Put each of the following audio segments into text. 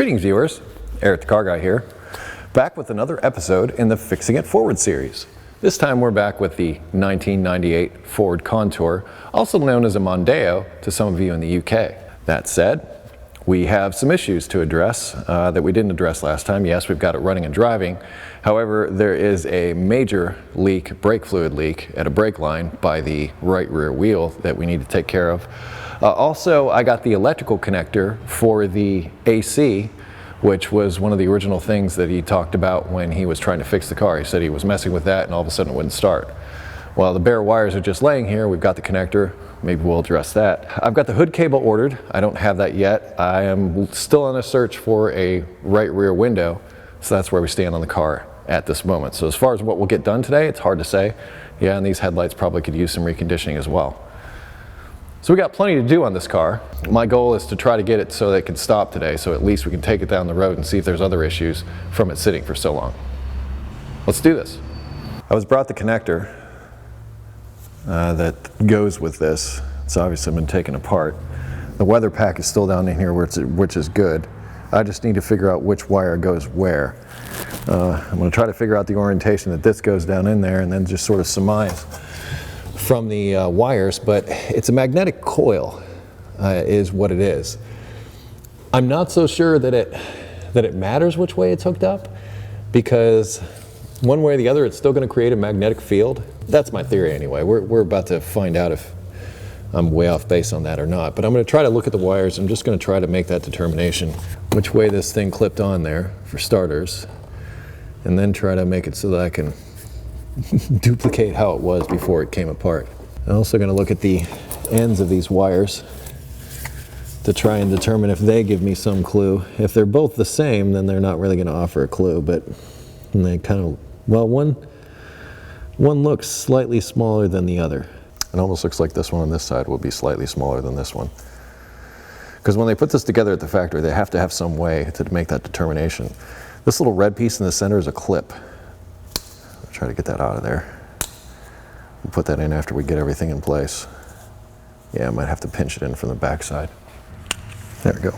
Greetings viewers, EricTheCarGuy here, back with another episode in the Fixing It Forward series. This time we're back with the 1998 Ford Contour, also known as a Mondeo to some of you in the UK. That said, we have some issues to address that we didn't address last time. Yes, we've got it running and driving. However, there is a major leak, brake fluid leak at a brake line by the right rear wheel that we need to take care of. Also, I got the electrical connector for the AC, which was one of the original things that he talked about when he was trying to fix the car. He said he was messing with that and all of a sudden it wouldn't start. Well, the bare wires are just laying here. We've got the connector. Maybe we'll address that. I've got the hood cable ordered. I don't have that yet. I am still on a search for a right rear window. So that's where we stand on the car at this moment. So as far as what we'll get done today, it's hard to say. Yeah, and these headlights probably could use some reconditioning as well. So we got plenty to do on this car. My goal is to try to get it so that it can stop today, so at least we can take it down the road and see if there's other issues from it sitting for so long. Let's do this. I was brought the connector that goes with this. It's obviously been taken apart. The weather pack is still down in here, which is good. I just need to figure out which wire goes where. I'm going to try to figure out the orientation that this goes down in there and then just sort of surmise from the wires, but it's a magnetic coil is what it is. I'm not so sure that it matters which way it's hooked up, because one way or the other it's still going to create a magnetic field. That's my theory anyway. We're about to find out if I'm way off base on that or not, but I'm going to try to look at the wires. I'm just going to try to make that determination which way this thing clipped on there for starters, and then try to make it so that I can duplicate how it was before it came apart. I'm also going to look at the ends of these wires to try and determine if they give me some clue. If they're both the same, then they're not really going to offer a clue, but they kind of, well, one looks slightly smaller than the other. It almost looks like this one on this side will be slightly smaller than this one. Because when they put this together at the factory, they have to have some way to make that determination. This little red piece in the center is a clip. Try to get that out of there. We'll put that in after we get everything in place. Yeah, I might have to pinch it in from the back side. There we go.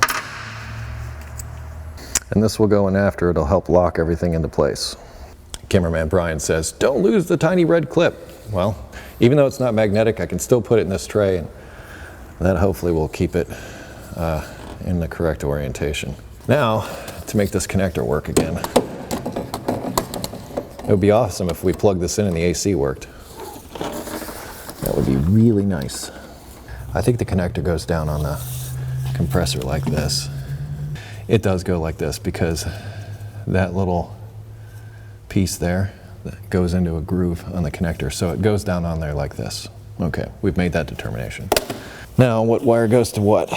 And this will go in after. It'll help lock everything into place. Cameraman Brian says, don't lose the tiny red clip. Well, even though it's not magnetic, I can still put it in this tray, and that hopefully will keep it in the correct orientation. Now, to make this connector work again, it would be awesome if we plugged this in and the AC worked. That would be really nice. I think the connector goes down on the compressor like this. It does go like this because that little piece there that goes into a groove on the connector, so it goes down on there like this. Okay, we've made that determination. Now, what wire goes to what?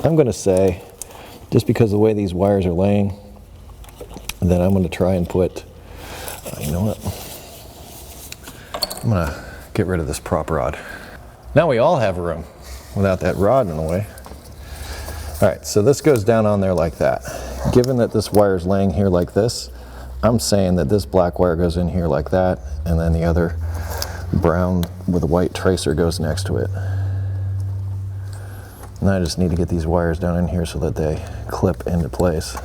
I'm going to say, just because of the way these wires are laying, that I'm going to try and put, you know what? I'm going to get rid of this prop rod. Now we all have room without that rod in the way. All right, so this goes down on there like that. Given that this wire is laying here like this, I'm saying that this black wire goes in here like that, and then the other brown with a white tracer goes next to it. And I just need to get these wires down in here so that they clip into place.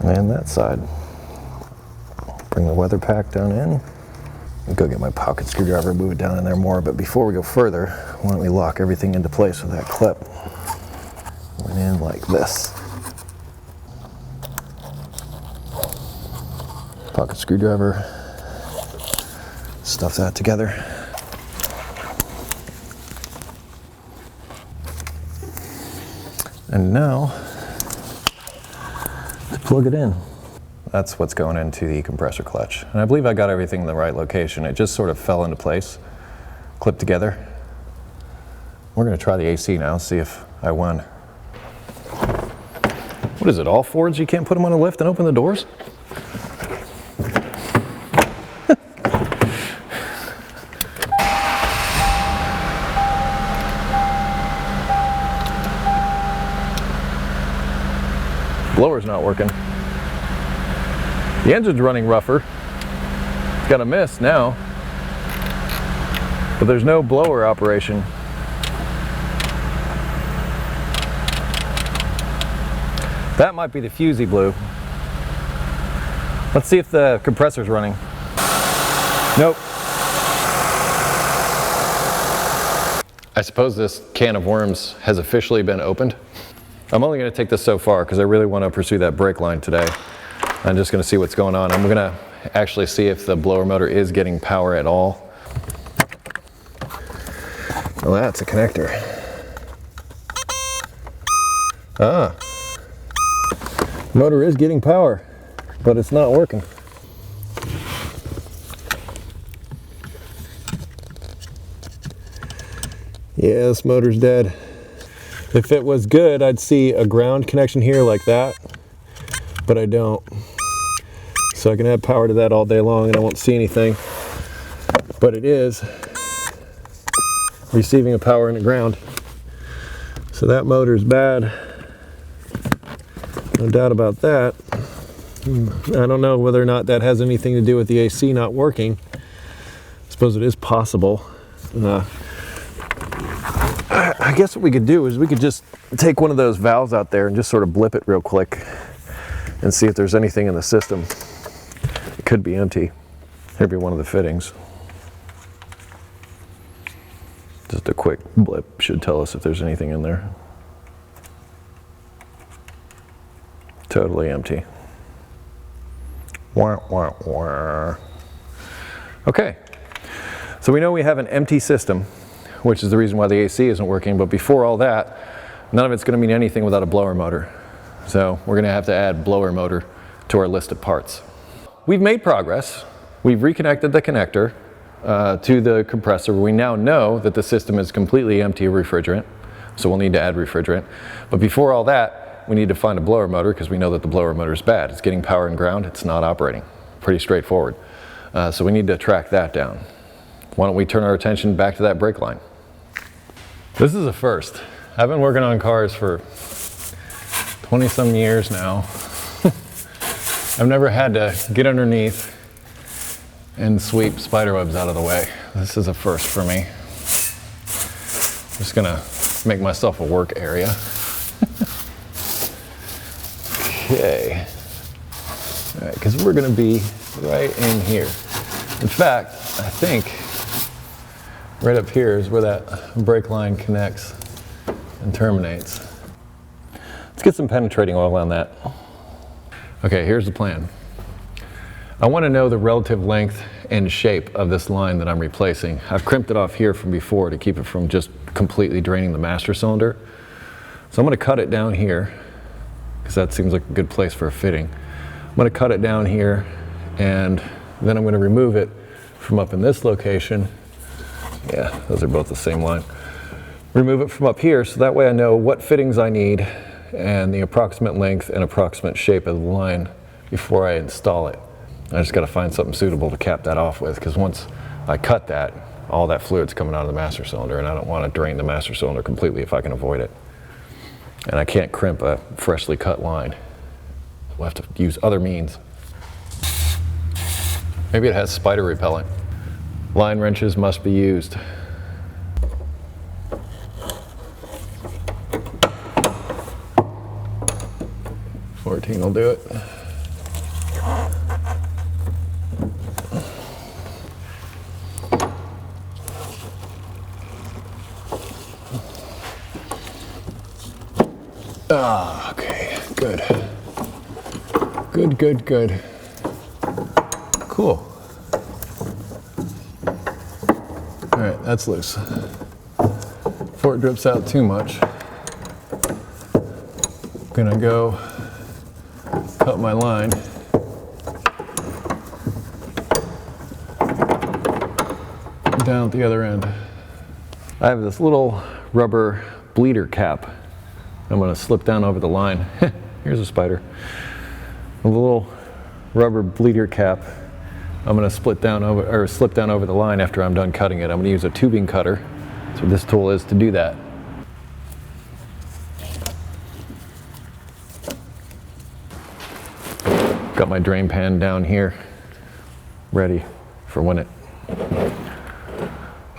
And that side. Bring the weather pack down in. I'll go get my pocket screwdriver, move it down in there more, but before we go further, why don't we lock everything into place with that clip. Went in like this. Pocket screwdriver. Stuff that together. And now, plug it in. That's what's going into the compressor clutch. And I believe I got everything in the right location. It just sort of fell into place, clipped together. We're going to try the AC now, see if I won. What is it, all Fords? You can't put them on a lift and open the doors? Blower's not working. The engine's running rougher. It's got a mist now, but there's no blower operation. That might be the fuse he blew. Let's see if the compressor's running. Nope. I suppose this can of worms has officially been opened. I'm only going to take this so far because I really want to pursue that brake line today. I'm just going to see what's going on. I'm going to actually see if the blower motor is getting power at all. Well, that's a connector. Ah. Motor is getting power, but it's not working. Yeah, this motor's dead. If it was good, I'd see a ground connection here like that, but I don't. So I can add power to that all day long and I won't see anything. But it is receiving a power in the ground. So that motor's bad. No doubt about that. I don't know whether or not that has anything to do with the AC not working. I suppose it is possible. I guess what we could do is we could just take one of those valves out there and just sort of blip it real quick and see if there's anything in the system. It could be empty. Maybe one of the fittings. Just a quick blip should tell us if there's anything in there. Totally empty. Wah, wah, wah. Okay, so we know we have an empty system, which is the reason why the AC isn't working, but before all that, none of it's going to mean anything without a blower motor. So we're going to have to add blower motor to our list of parts. We've made progress. We've reconnected the connector to the compressor. We now know that the system is completely empty of refrigerant, so we'll need to add refrigerant. But before all that, we need to find a blower motor because we know that the blower motor is bad. It's getting power and ground, it's not operating. Pretty straightforward. So we need to track that down. Why don't we turn our attention back to that brake line? This is a first. I've been working on cars for 20 some years now. I've never had to get underneath and sweep spider webs out of the way. This is a first for me. I'm just gonna make myself a work area. Okay. All right, because we're gonna be right in here. In fact, I think right up here is where that brake line connects and terminates. Let's get some penetrating oil on that. Okay, here's the plan. I want to know the relative length and shape of this line that I'm replacing. I've crimped it off here from before to keep it from just completely draining the master cylinder. So I'm going to cut it down here because that seems like a good place for a fitting. I'm going to cut it down here and then I'm going to remove it from up in this location. Yeah, those are both the same line. Remove it from up here so that way I know what fittings I need and the approximate length and approximate shape of the line before I install it. I just got to find something suitable to cap that off with because once I cut that, all that fluid's coming out of the master cylinder and I don't want to drain the master cylinder completely if I can avoid it. And I can't crimp a freshly cut line. We'll have to use other means. Maybe it has spider repellent. Line wrenches must be used. $14 will do it. Ah, okay, good. Good, good, good. Cool. All right, that's loose. Before it drips out too much, I'm gonna go cut my line. Down at the other end. I have this little rubber bleeder cap. I'm going to slip down over the line. Here's a spider. A little rubber bleeder cap. I'm going to slip down over the line after I'm done cutting it. I'm going to use a tubing cutter. So this tool is to do that. Got my drain pan down here, ready for when it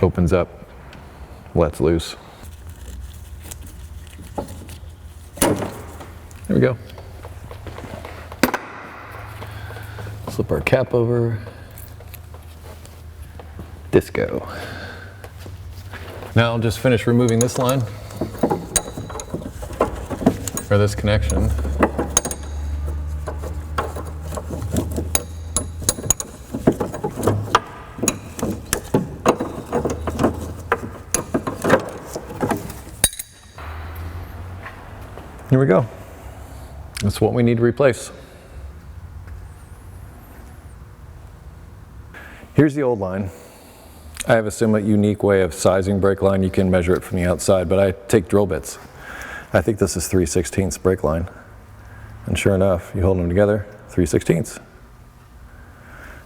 opens up, lets loose. There we go. Flip our cap over. Disco. Now I'll just finish removing this line, or this connection. Here we go. That's what we need to replace. Here's the old line. I have a somewhat unique way of sizing brake line. You can measure it from the outside, but I take drill bits. I think this is 3/16 brake line. And sure enough, you hold them together, 3/16.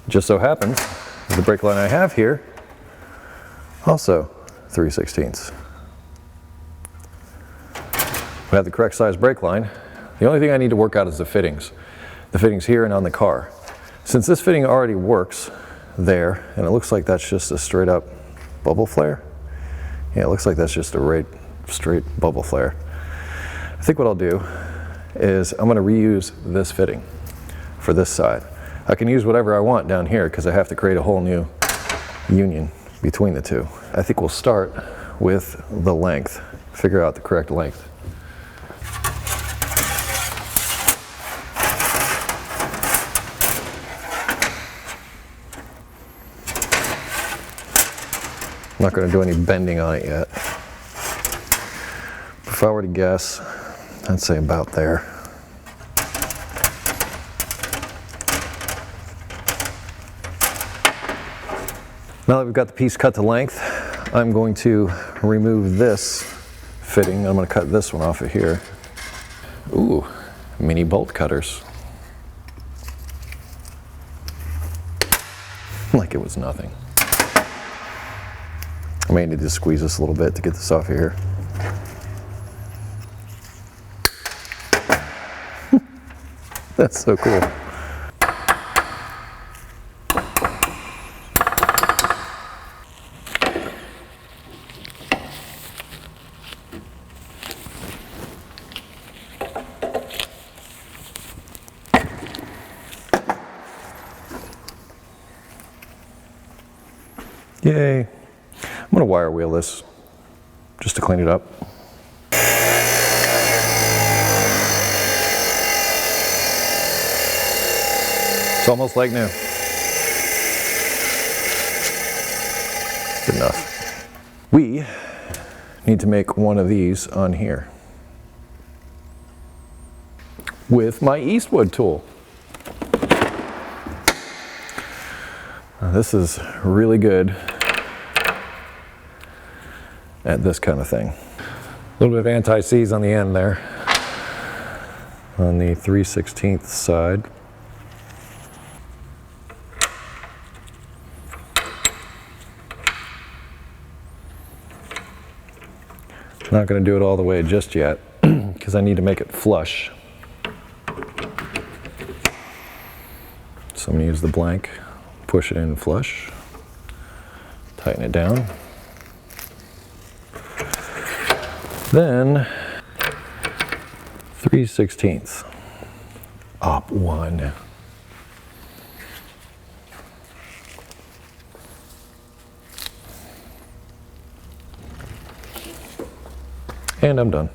Just so happens, the brake line I have here, also 3/16. We have the correct size brake line. The only thing I need to work out is the fittings. The fittings here and on the car. Since this fitting already works there, and it looks like that's just a straight up bubble flare. Yeah, it looks like that's just a straight bubble flare. I think what I'll do is I'm going to reuse this fitting for this side. I can use whatever I want down here because I have to create a whole new union between the two. I think we'll start with the length, figure out the correct length. I'm not going to do any bending on it yet. If I were to guess, I'd say about there. Now that we've got the piece cut to length, I'm going to remove this fitting. I'm going to cut this one off of here. Ooh, mini bolt cutters. Like it was nothing. I may need to squeeze this a little bit to get this off of here. That's so cool. Yay. I'm going to wire wheel this just to clean it up. It's almost like new. Good enough. We need to make one of these on here with my Eastwood tool. Now, this is really good at this kind of thing. A little bit of anti-seize on the end there, on the 3/16 side. Not going to do it all the way just yet because I need to make it flush. So I'm going to use the blank, push it in flush, tighten it down. Then 3/16 op 1. And I'm done.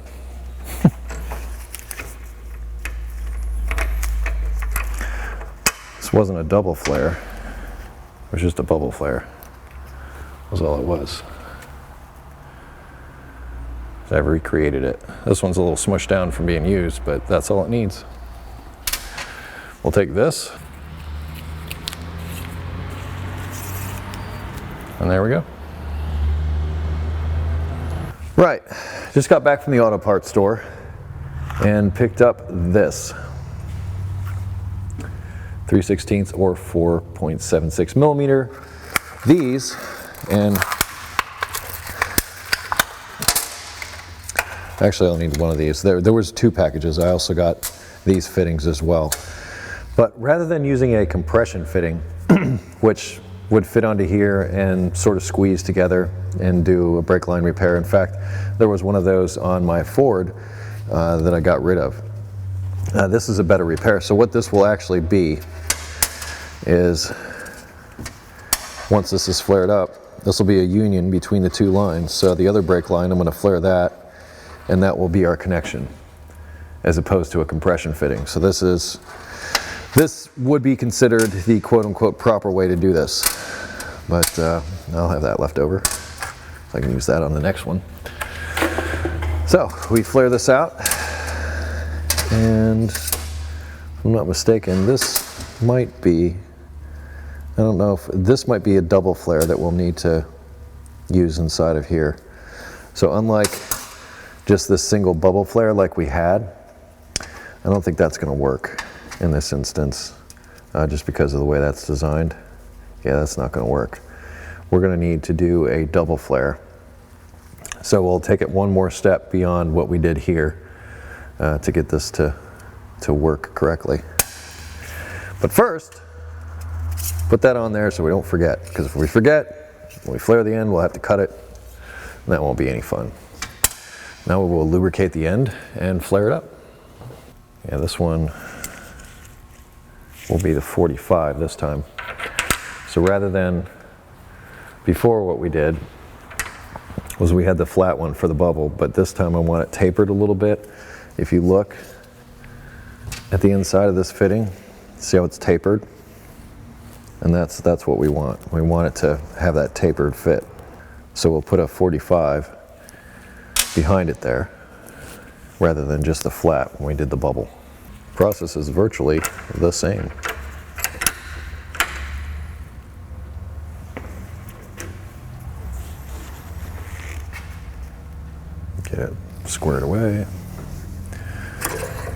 This wasn't a double flare, it was just a bubble flare. Was all it was. I've recreated it. This one's a little smushed down from being used, but that's all it needs. We'll take this, and there we go. Right, just got back from the auto parts store and picked up this 3/16 or 4.76 millimeter. These, and actually I'll need one of these. There was 2 packages. I also got these fittings as well. But rather than using a compression fitting, which would fit onto here and sort of squeeze together and do a brake line repair. In fact, there was one of those on my Ford that I got rid of. This is a better repair. So what this will actually be is once this is flared up, this will be a union between the two lines. So the other brake line, I'm going to flare that, and that will be our connection, as opposed to a compression fitting. So this would be considered the quote-unquote proper way to do this. But I'll have that left over, so I can use that on the next one. So we flare this out, and if I'm not mistaken, this might be, I don't know if this might be a double flare that we'll need to use inside of here. So unlike just this single bubble flare like we had, I don't think that's going to work in this instance, just because of the way that's designed. Yeah, that's not going to work. We're going to need to do a double flare. So we'll take it one more step beyond what we did here to get this to work correctly. But first, put that on there so we don't forget, because if we forget, when we flare the end, we'll have to cut it, and that won't be any fun. Now we will lubricate the end and flare it up. Yeah, this one will be the 45 this time. So rather than before, what we did was we had the flat one for the bubble, but this time I want it tapered a little bit. If you look at the inside of this fitting, see how it's tapered? And that's what we want. We want it to have that tapered fit. So we'll put a 45 behind it there, rather than just the flat when we did the bubble. The process is virtually the same. Get it squared away,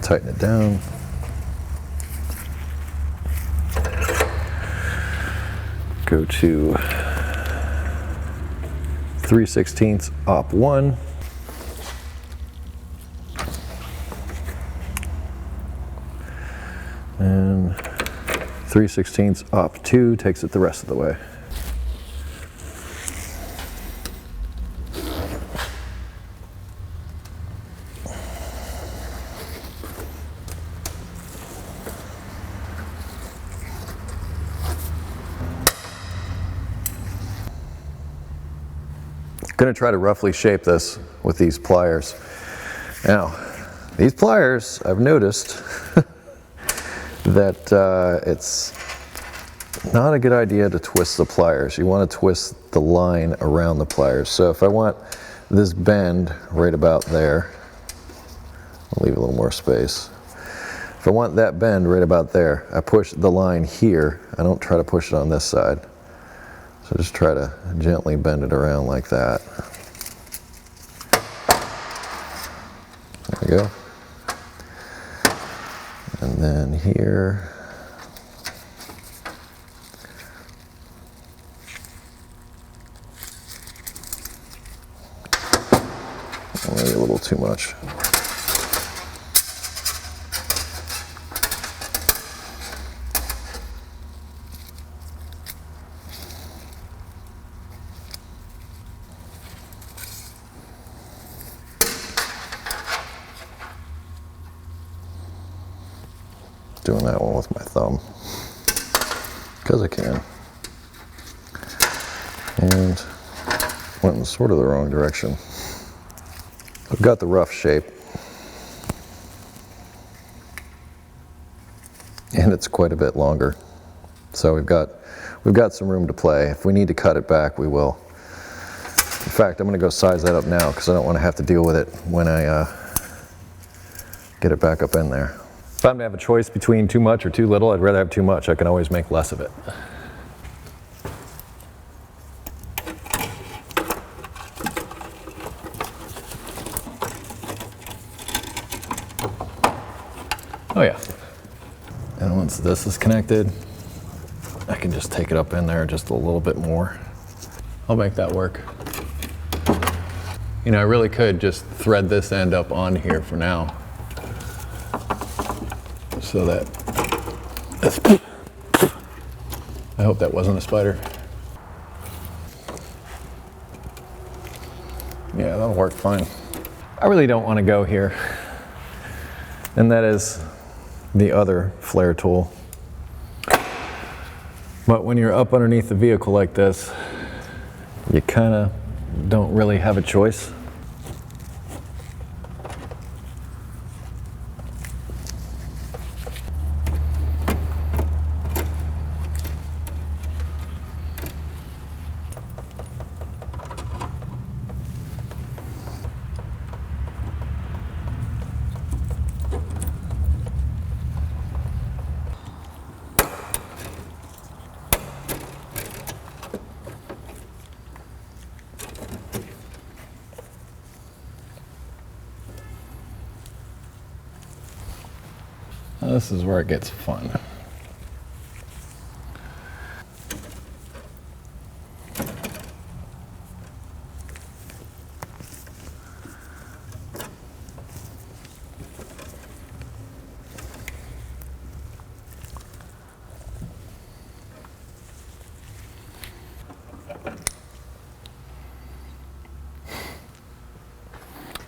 tighten it down. Go to 3/16 op 1. And 3/16 op 2 takes it the rest of the way. Going to try to roughly shape this with these pliers. Now, these pliers, I've noticed that it's not a good idea to twist the pliers. You want to twist the line around the pliers. So if I want this bend right about there, I'll leave a little more space. If I want that bend right about there, I push the line here. I don't try to push it on this side. So just try to gently bend it around like that. There we go. And then here, maybe a little too much. Doing that one with my thumb, because I can. And went in sort of the wrong direction. I've got the rough shape, and it's quite a bit longer. So we've got some room to play. If we need to cut it back, we will. In fact, I'm going to go size that up now because I don't want to have to deal with it when I get it back up in there. If I'm to have a choice between too much or too little, I'd rather have too much. I can always make less of it. Oh yeah. And once this is connected, I can just take it up in there just a little bit more. I'll make that work. You know, I really could just thread this end up on here for now, so that, I hope that wasn't a spider. Yeah, that'll work fine. I really don't want to go here, and that is the other flare tool. But when you're up underneath the vehicle like this, you kind of don't really have a choice. This is where it gets fun.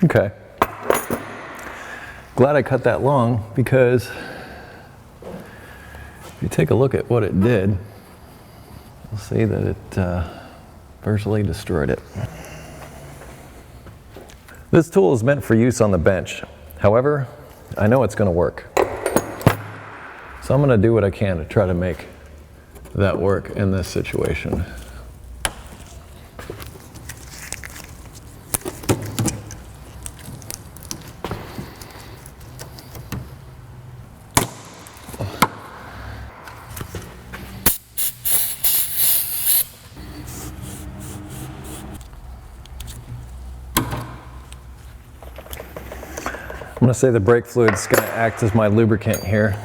Okay. Glad I cut that long, because if you take a look at what it did, you'll see that it virtually destroyed it. This tool is meant for use on the bench. However, I know it's going to work. So I'm going to do what I can to try to make that work in this situation. I'm going to say the brake fluid's going to act as my lubricant here.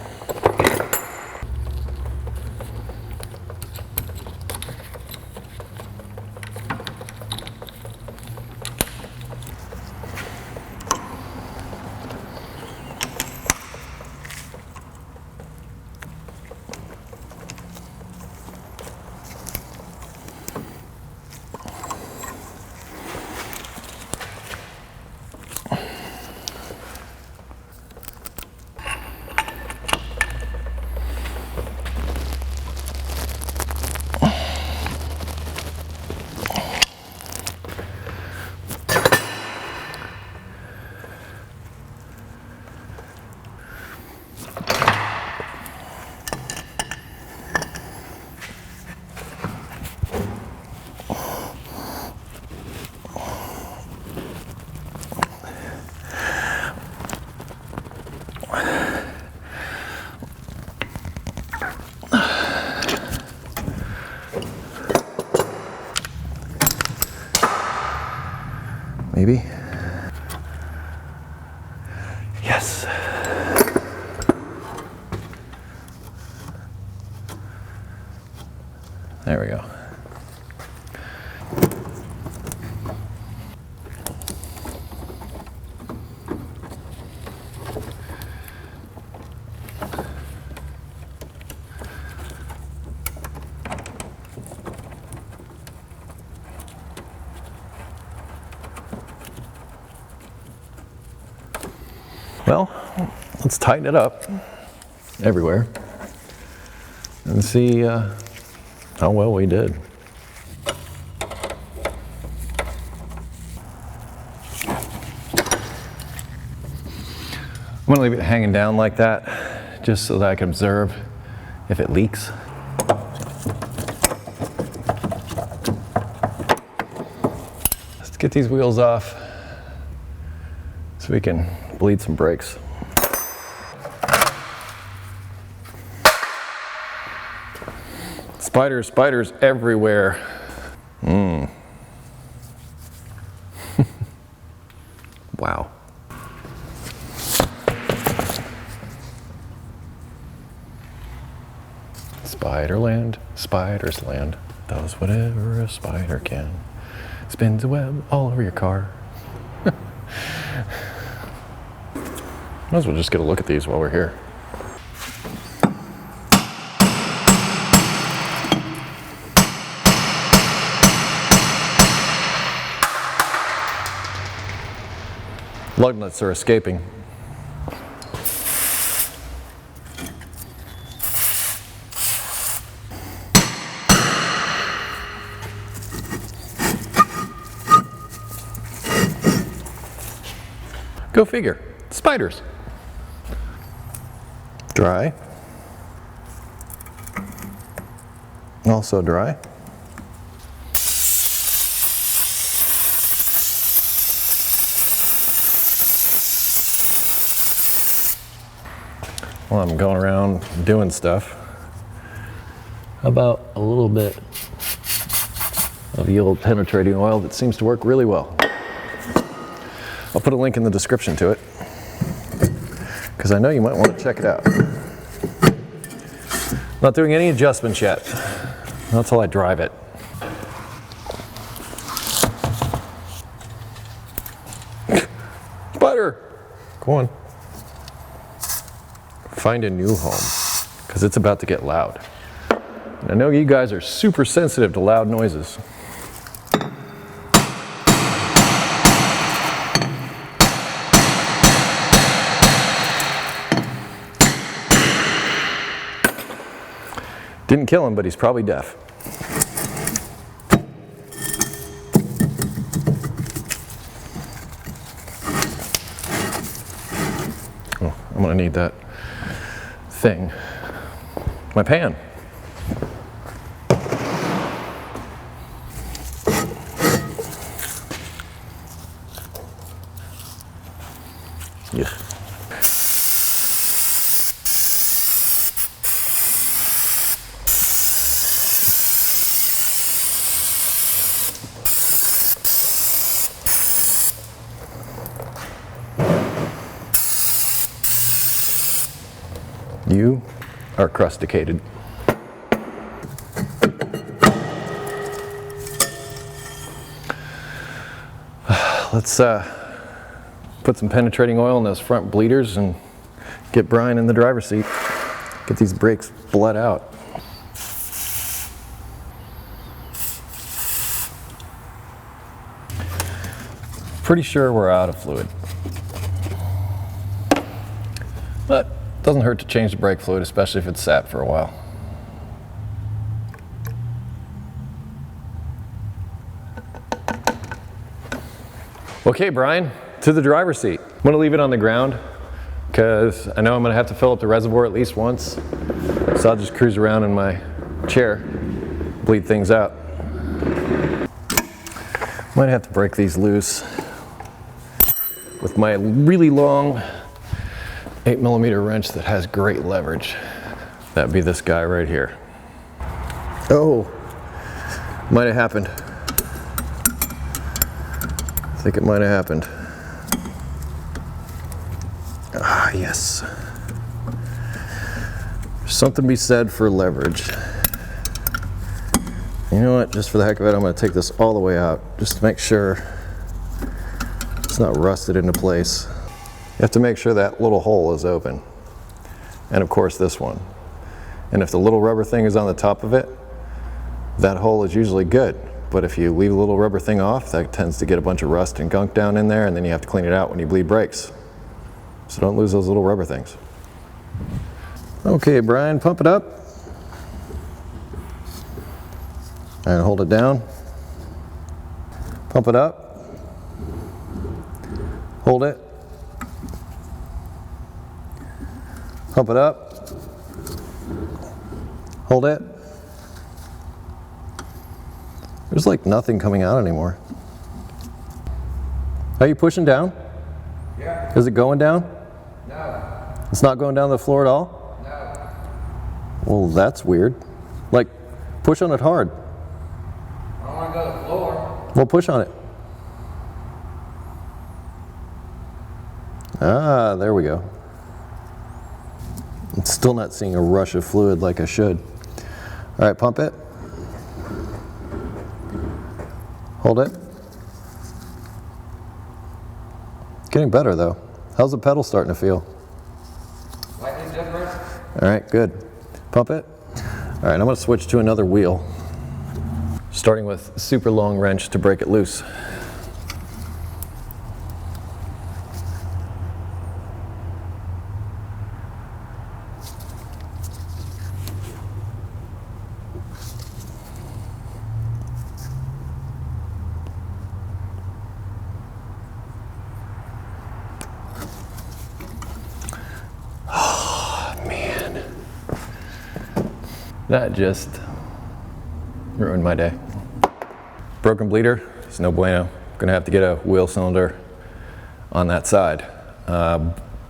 Maybe. Yes. There we go. Well, let's tighten it up everywhere and see how well we did. I'm gonna leave it hanging down like that just so that I can observe if it leaks. Let's get these wheels off so we can bleed some brakes. Spiders everywhere. Wow. Spiderland, spiders land, does whatever a spider can. Spins a web all over your car. Might as well just get a look at these while we're here. Lug nuts are escaping. Go figure. Spiders. Dry. Also dry. While I'm going around doing stuff, how about a little bit of the old penetrating oil that seems to work really well. I'll put a link in the description to it, because I know you might want to check it out. Not doing any adjustments yet, not until I drive it. Spider! Go on. Find a new home, because it's about to get loud. And I know you guys are super sensitive to loud noises. Didn't kill him, but he's probably deaf. Oh, I'm gonna need that thing. My pan. Yeah. You are crusticated. Let's put some penetrating oil in those front bleeders and get Brian in the driver's seat. Get these brakes bled out. Pretty sure we're out of fluid. But it doesn't hurt to change the brake fluid, especially if it's sat for a while. Okay, Brian, to the driver's seat. I'm gonna leave it on the ground because I know I'm gonna have to fill up the reservoir at least once. So I'll just cruise around in my chair, bleed things out. Might have to break these loose with my really long 8mm wrench that has great leverage. That'd be this guy right here. Oh, might have happened. I think it might have happened. Ah, yes. There's something to be said for leverage. You know what, just for the heck of it, I'm gonna take this all the way out, just to make sure it's not rusted into place. You have to make sure that little hole is open. And of course this one. And if the little rubber thing is on the top of it, that hole is usually good. But if you leave the little rubber thing off, that tends to get a bunch of rust and gunk down in there, and then you have to clean it out when you bleed brakes. So don't lose those little rubber things. Okay, Brian, pump it up. And hold it down. Pump it up. Hold it. Pump it up. Hold it. There's like nothing coming out anymore. Are you pushing down? Yeah. Is it going down? No. It's not going down the floor at all? No. Well, that's weird. Like, push on it hard. I don't want to go to the floor. Well, push on it. Ah, there we go. I'm still not seeing a rush of fluid like I should. All right, pump it. Hold it. Getting better though. How's the pedal starting to feel? Slightly different. All right, good. Pump it. All right, I'm gonna switch to another wheel. Starting with a super long wrench to break it loose. That just ruined my day. Broken bleeder, it's no bueno. Gonna have to get a wheel cylinder on that side.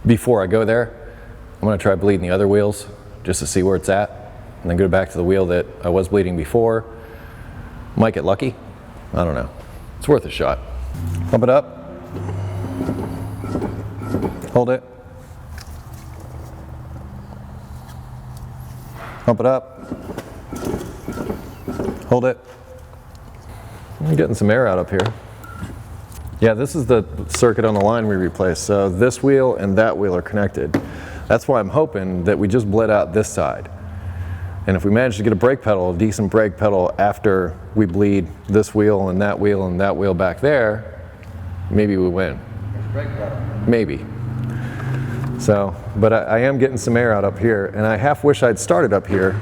Before I go there, I'm gonna try bleeding the other wheels just to see where it's at, and then go back to the wheel that I was bleeding before. Might get lucky, I don't know. It's worth a shot. Pump it up. Hold it. Pump it up. Hold it. I'm getting some air out up here. Yeah, this is the circuit on the line we replaced. So this wheel and that wheel are connected. That's why I'm hoping that we just bled out this side. And if we manage to get a brake pedal, a decent brake pedal after we bleed this wheel and that wheel back there, maybe we win. Brake pedal. Maybe. So, but I am getting some air out up here, and I half wish I'd started up here.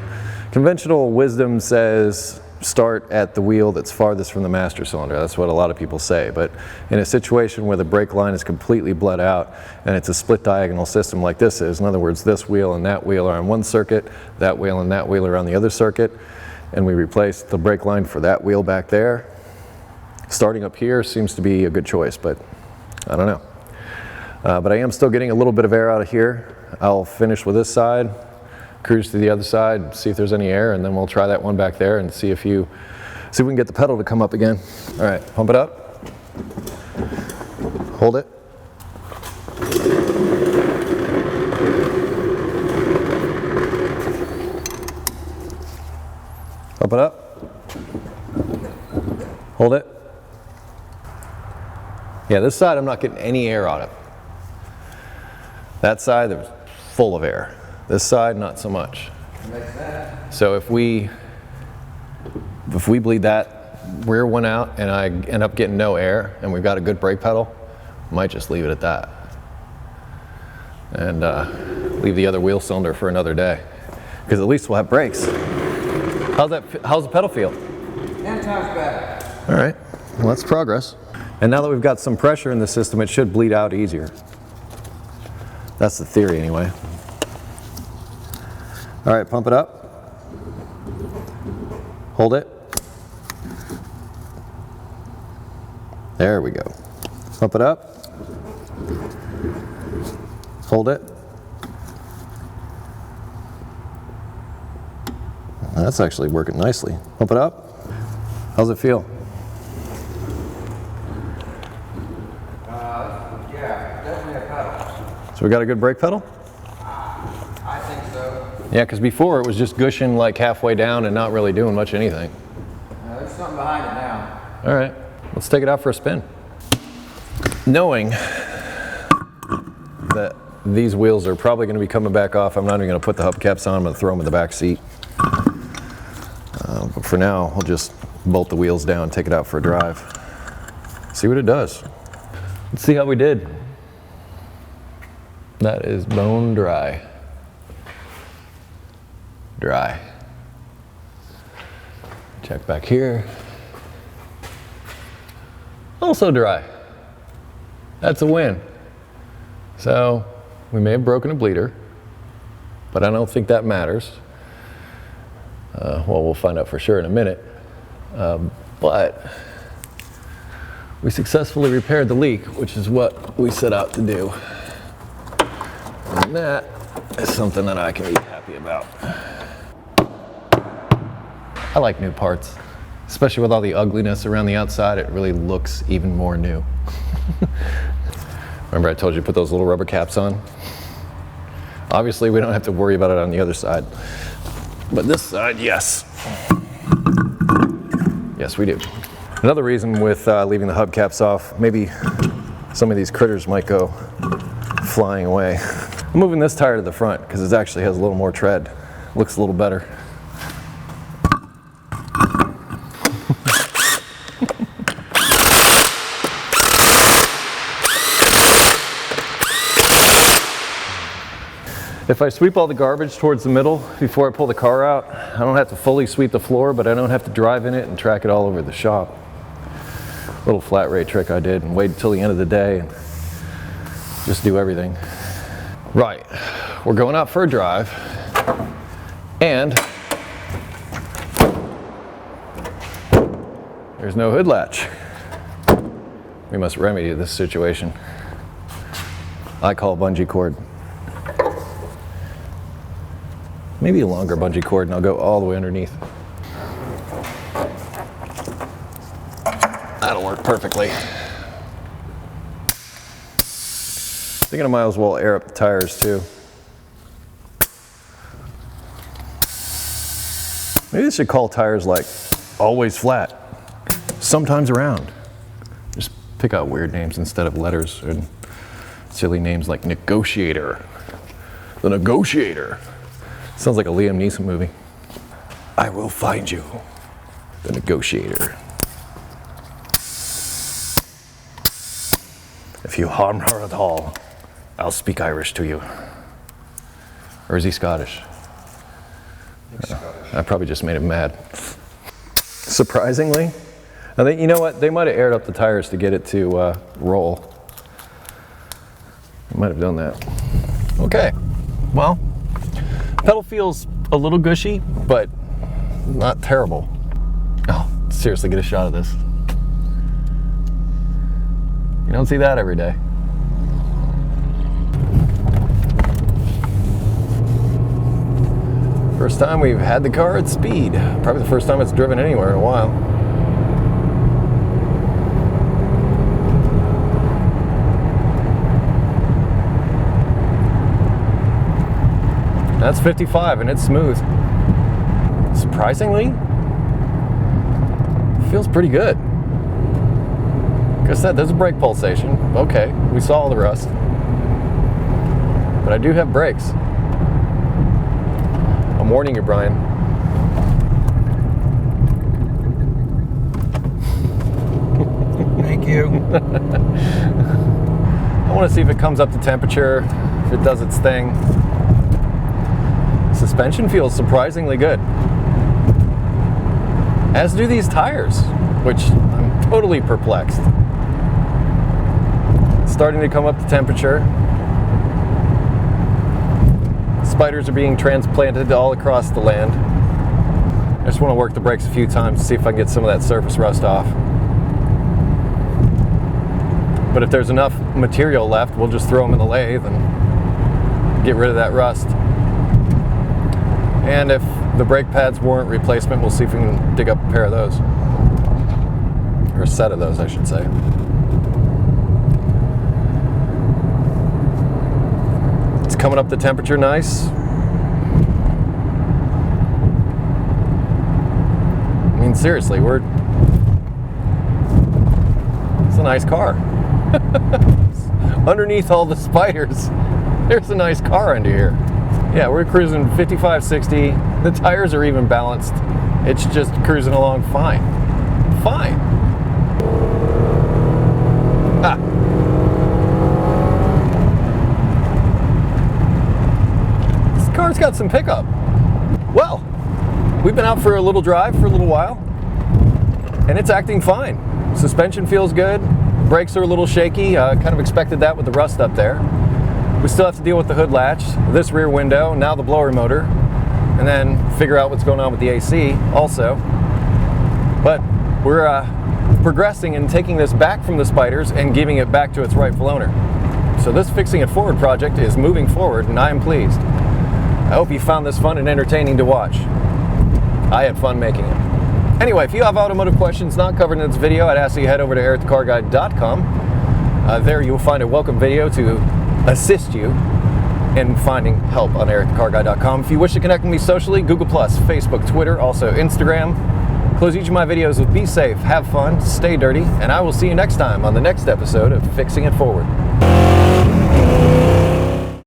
Conventional wisdom says start at the wheel that's farthest from the master cylinder. That's what a lot of people say. But in a situation where the brake line is completely bled out and it's a split diagonal system like this is, in other words, this wheel and that wheel are on one circuit, that wheel and that wheel are on the other circuit, and we replace the brake line for that wheel back there, starting up here seems to be a good choice, but I don't know. But I am still getting a little bit of air out of here. I'll finish with this side, cruise to the other side, see if there's any air, and then we'll try that one back there and see if we can get the pedal to come up again. All right, pump it up. Hold it. Pump it up. Hold it. Yeah, this side I'm not getting any air out of. That side, there's full of air. This side, not so much. Makes sense. So if we bleed that rear one out and I end up getting no air and we've got a good brake pedal, might just leave it at that. And leave the other wheel cylinder for another day. Because at least we'll have brakes. How's the pedal feel? 10 times better. All right, well that's progress. And now that we've got some pressure in the system, it should bleed out easier. That's the theory anyway. All right, pump it up. Hold it. There we go. Pump it up. Hold it. That's actually working nicely. Pump it up. How's it feel? Yeah, definitely a pedal. So we got a good brake pedal? I think so. Yeah, because before it was just gushing like halfway down and not really doing much anything. There's something behind it now. All right, let's take it out for a spin. Knowing that these wheels are probably going to be coming back off, I'm not even going to put the hubcaps on, I'm going to throw them in the back seat. But for now, we'll just bolt the wheels down, take it out for a drive. See what it does. Let's see how we did. That is bone dry. Dry. Check back here. Also dry. That's a win. So we may have broken a bleeder, but I don't think that matters. Well, we'll find out for sure in a minute. But we successfully repaired the leak, which is what we set out to do. And that is something that I can be happy about. I like new parts, especially with all the ugliness around the outside. It really looks even more new. Remember I told you to put those little rubber caps on? Obviously we don't have to worry about it on the other side. But this side, yes. Yes, we do. Another reason with leaving the hubcaps off, maybe some of these critters might go flying away. I'm moving this tire to the front because it actually has a little more tread. Looks a little better. If I sweep all the garbage towards the middle before I pull the car out, I don't have to fully sweep the floor, but I don't have to drive in it and track it all over the shop. Little flat rate trick I did and wait until the end of the day and just do everything. Right, we're going out for a drive and There's no hood latch. We must remedy this situation. I call bungee cord. Maybe a longer bungee cord and I'll go all the way underneath. That'll work perfectly. Thinking I might as well air up the tires too. Maybe they should call tires like always flat, sometimes around. Just pick out weird names instead of letters and silly names like negotiator. The negotiator. Sounds like a Liam Neeson movie. I will find you. The negotiator. If you harm her at all, I'll speak Irish to you. Or is he Scottish? I probably just made him mad. Surprisingly, I think, you know what? They might have aired up the tires to get it to roll. They might have done that. Okay, well, pedal feels a little gushy, but not terrible. Oh, seriously, get a shot of this. You don't see that every day. First time we've had the car at speed. Probably the first time it's driven anywhere in a while. That's 55 and it's smooth. Surprisingly, it feels pretty good. Like I said, there's a brake pulsation. Okay, we saw all the rust. But I do have brakes. I'm warning you, Brian. Thank you. I want to see if it comes up to temperature, if it does its thing. Suspension feels surprisingly good. As do these tires, which I'm totally perplexed. It's starting to come up to temperature. Spiders are being transplanted all across the land. I just want to work the brakes a few times to see if I can get some of that surface rust off. But if there's enough material left, we'll just throw them in the lathe and get rid of that rust. And if the brake pads warrant replacement, we'll see if we can dig up a pair of those. Or a set of those, I should say. It's coming up to temperature nice. I mean, seriously, it's a nice car. Underneath all the spiders, there's a nice car under here. Yeah, we're cruising 55, 60. The tires are even balanced. It's just cruising along fine. Fine. Ah. This car's got some pickup. Well, we've been out for a little drive for a little while, and it's acting fine. Suspension feels good. Brakes are a little shaky. Kind of expected that with the rust up there. We still have to deal with the hood latch, this rear window, now the blower motor, and then figure out what's going on with the AC also. But we're progressing and taking this back from the spiders and giving it back to its rightful owner. So this Fixing It Forward project is moving forward, and I am pleased. I hope you found this fun and entertaining to watch. I had fun making it. Anyway, if you have automotive questions not covered in this video, I'd ask you to head over to EricTheCarGuy.com. There you'll find a welcome video to assist you in finding help on EricTheCarGuy.com. If you wish to connect with me socially, Google+, Facebook, Twitter, also Instagram. Close each of my videos with be safe, have fun, stay dirty, and I will see you next time on the next episode of Fixing It Forward.